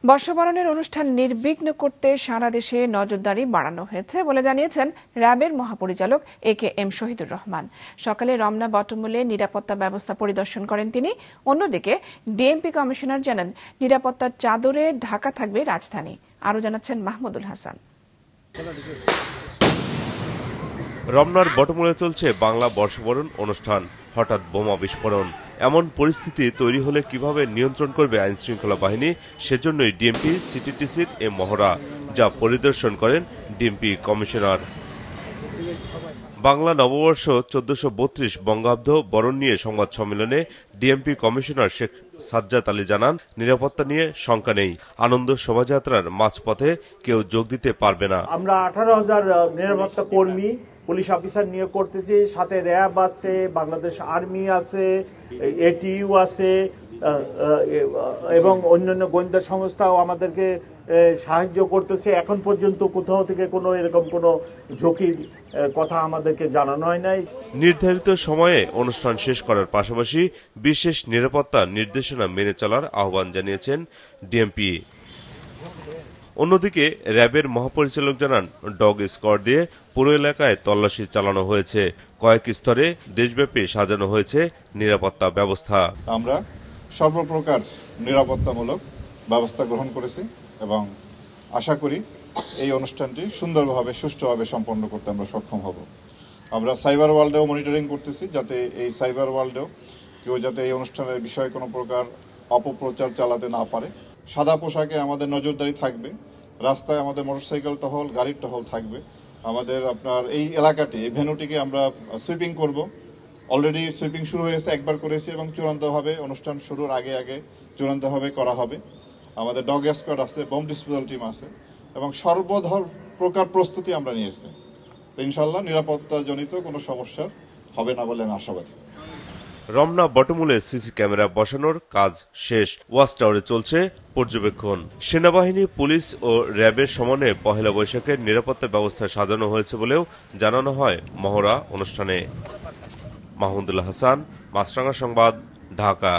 বর্ষবরণের অনুষ্ঠান নির্বিঘ্ন করতে সারা দেশে নজরদারি বাড়ানো হয়েছে বলে জানিয়েছেন র্যাবের মহাপরিচালক AKM শহীদুর রহমান। সকালে রমনা বটমূলে নিরাপত্তা ব্যবস্থা পরিদর্শন করেন তিনি। অন্যদিকে ডিএমপি কমিশনার জানান, নিরাপত্তার চাদরে ঢাকা থাকবে রাজধানী। আরও জানাচ্ছেন মাহমুদুল হাসান। রমনার বটমূলে চলছে বাংলা বর্ষবরণ অনুষ্ঠান। হঠাৎ বোমা বিস্ফোরণ, এমন পরিস্থিতি তৈরি হলে কিভাবে নিয়ন্ত্রণ করবে আইনশৃঙ্খলা বাহিনী, সেজন্যই ডিএমপি সিটিটিসির এ মহড়া, যা পরিদর্শন করেন ডিএমপি কমিশনার। বাংলা নববর্ষ 1432 বঙ্গাব্দ বরণ নিয়ে সংবাদ সম্মেলনে ডিএমপি কমিশনার শেখ সাজ্জাদ আলী জানান, নিরাপত্তা নিয়ে শঙ্কা নেই। আনন্দ শোভাযাত্রার মাঝপথে কেউ যোগ দিতে পারবে না। আমরা 18,000 নিরাপত্তা কর্মী পুলিশ অফিসার নিয়োগ করতেছি, সাথে র্যাব আছে, বাংলাদেশ আর্মি আছে, এটিইউ আছে এবং অন্যান্য গোয়েন্দা সংস্থাও আমাদেরকে সাহায্য করতেছে। এখন পর্যন্ত কোথাও থেকে কোনো এরকম কোনো ঝুঁকির কথা আমাদেরকে জানানো হয় নাই। নির্ধারিত সময়ে অনুষ্ঠান শেষ করার পাশাপাশি বিশেষ নিরাপত্তা নির্দেশনা মেনে চলার আহ্বান জানিয়েছেন ডিএমপি। অন্যদিকে র্যাবের মহাপরিচালক জানান, ডগ স্কোয়াড দিয়ে পুরো এলাকায় তল্লাশি চালানো হয়েছে। কয়েক স্তরে দেশব্যাপী সাজানো হয়েছে নিরাপত্তা ব্যবস্থা। আমরা সর্বপ্রকার নিরাপত্তামূলক ব্যবস্থা গ্রহণ করেছি এবং আশা করি এই অনুষ্ঠানটি সুন্দরভাবে সুষ্ঠুভাবে সম্পন্ন করতে আমরা সক্ষম হব। আমরা সাইবার ওয়ার্ল্ডেও মনিটরিং করতেছি, যাতে এই সাইবার ওয়ার্ল্ডেও কেউ যাতে এই অনুষ্ঠানের বিষয়ে কোনো প্রকার অপপ্রচার চালাতে না পারে। সাদা পোশাকে আমাদের নজরদারি থাকবে, রাস্তায় আমাদের মোটরসাইকেল টহল, গাড়ির টহল থাকবে। আমাদের এই এলাকাটি, এই ভেন্যুটিকে আমরা সুইপিং করব। অলরেডি সুইপিং শুরু হয়েছে, একবার করেছি এবং চূড়ান্তভাবে অনুষ্ঠান শুরুর আগে চূড়ান্তভাবে করা হবে। আমাদের ডগ স্কোয়াড আছে, বোম ডিসপোজাল টিম আছে এবং সর্বধর প্রকার প্রস্তুতি আমরা নিয়েছি। তো ইনশাল্লাহ নিরাপত্তাজনিত কোনো সমস্যা হবে না বলে আমি আশাবাদী। রমনা বটমূলে সিসি ক্যামেরা বসানোর কাজ শেষ, ওয়াচ টাওয়ারে চলছে পর্যবেক্ষণ। সেনাবাহিনী, পুলিশ ও র্যাবের সমন্বয়ে পহেলা বৈশাখের নিরাপত্তা ব্যবস্থা সাজানো হয়েছে বলেও জানানো হয় মহড়া অনুষ্ঠানে। মাহমুদুল হাসান, মাছরাঙা সংবাদ, ঢাকা।